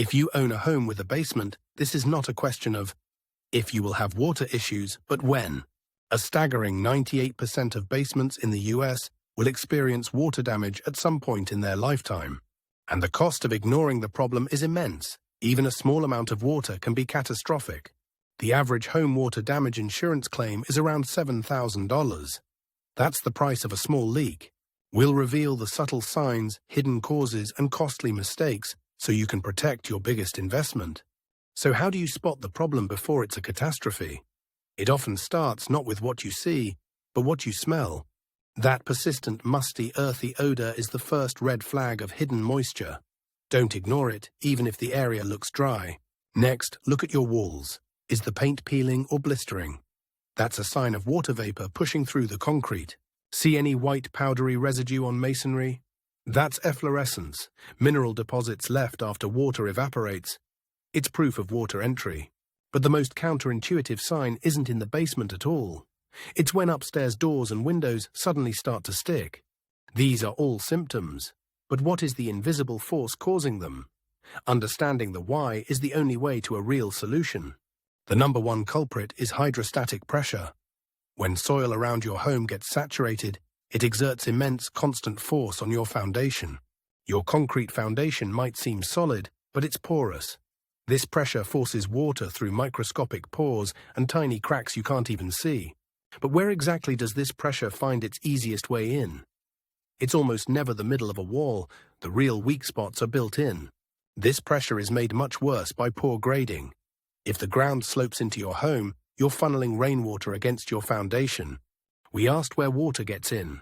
If you own a home with a basement, this is not a question of if you will have water issues, but when. A staggering 98% of basements in the US will experience water damage at some point in their lifetime. And the cost of ignoring the problem is immense. Even a small amount of water can be catastrophic. The average home water damage insurance claim is around $7,000. That's the price of a small leak. We'll reveal the subtle signs, hidden causes, and costly mistakes so you can protect your biggest investment. So how do you spot the problem before it's a catastrophe? It often starts not with what you see, but what you smell. That persistent, musty, earthy odor is the first red flag of hidden moisture. Don't ignore it, even if the area looks dry. Next, look at your walls. Is the paint peeling or blistering? That's a sign of water vapor pushing through the concrete. See any white powdery residue on masonry? That's efflorescence, mineral deposits left after water evaporates. It's proof of water entry. But the most counterintuitive sign isn't in the basement at all. It's when upstairs doors and windows suddenly start to stick. These are all symptoms. But what is the invisible force causing them? Understanding the why is the only way to a real solution. The number one culprit is hydrostatic pressure. When soil around your home gets saturated, it exerts immense constant force on your foundation. Your concrete foundation might seem solid, but it's porous. This pressure forces water through microscopic pores and tiny cracks you can't even see. But where exactly does this pressure find its easiest way in? It's almost never the middle of a wall. The real weak spots are built in. This pressure is made much worse by poor grading. If the ground slopes into your home, you're funneling rainwater against your foundation. We asked where water gets in.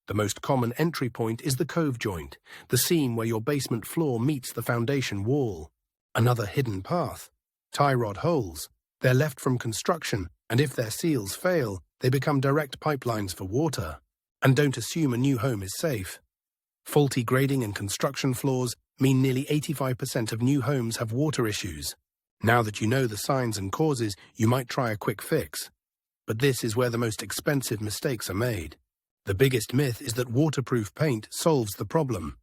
The most common entry point is the cove joint, the seam where your basement floor meets the foundation wall. Another hidden path. Tie rod holes. They're left from construction, and if their seals fail, they become direct pipelines for water. And don't assume a new home is safe. Faulty grading and construction flaws mean nearly 85% of new homes have water issues. Now that you know the signs and causes, you might try a quick fix. But this is where the most expensive mistakes are made. The biggest myth is that waterproof paint solves the problem.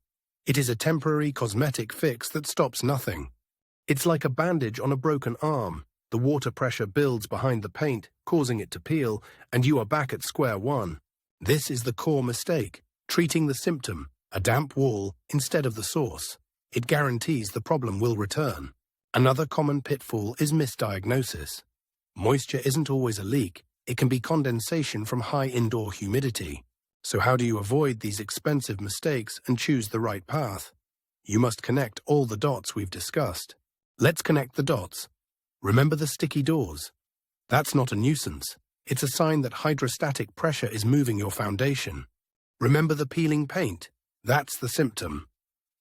It is a temporary cosmetic fix that stops nothing. It's like a bandage on a broken arm. The water pressure builds behind the paint, causing it to peel, and you are back at square one. This is the core mistake, treating the symptom, a damp wall, instead of the source. It guarantees the problem will return. Another common pitfall is misdiagnosis. Moisture isn't always a leak. It can be condensation from high indoor humidity. So how do you avoid these expensive mistakes and choose the right path? You must connect all the dots we've discussed. Let's connect the dots. Remember the sticky doors? That's not a nuisance. It's a sign that hydrostatic pressure is moving your foundation. Remember the peeling paint? That's the symptom.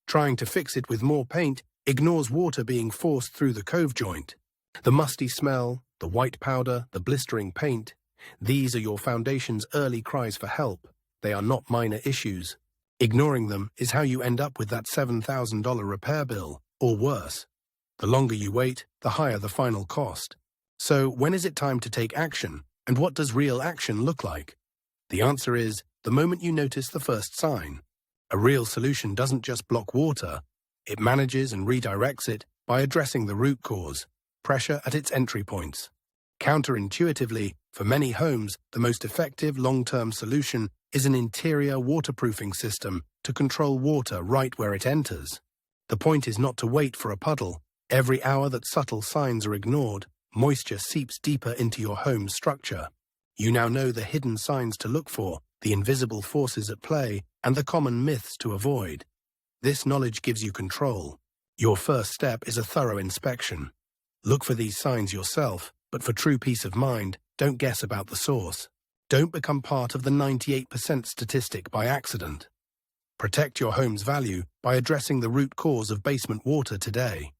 Trying to fix it with more paint ignores water being forced through the cove joint. The musty smell, the white powder, the blistering paint, these are your foundation's early cries for help. They are not minor issues. Ignoring them is how you end up with that $7,000 repair bill, or worse. The longer you wait, the higher the final cost. So when is it time to take action, and what does real action look like? The answer is the moment you notice the first sign. A real solution doesn't just block water. It manages and redirects it by addressing the root cause, pressure at its entry points. Counterintuitively, for many homes, the most effective long-term solution is an interior waterproofing system to control water right where it enters. The point is not to wait for a puddle. Every hour that subtle signs are ignored, moisture seeps deeper into your home's structure. You now know the hidden signs to look for, the invisible forces at play, and the common myths to avoid. This knowledge gives you control. Your first step is a thorough inspection. Look for these signs yourself, but for true peace of mind, don't guess about the source. Don't become part of the 98% statistic by accident. Protect your home's value by addressing the root cause of basement water today.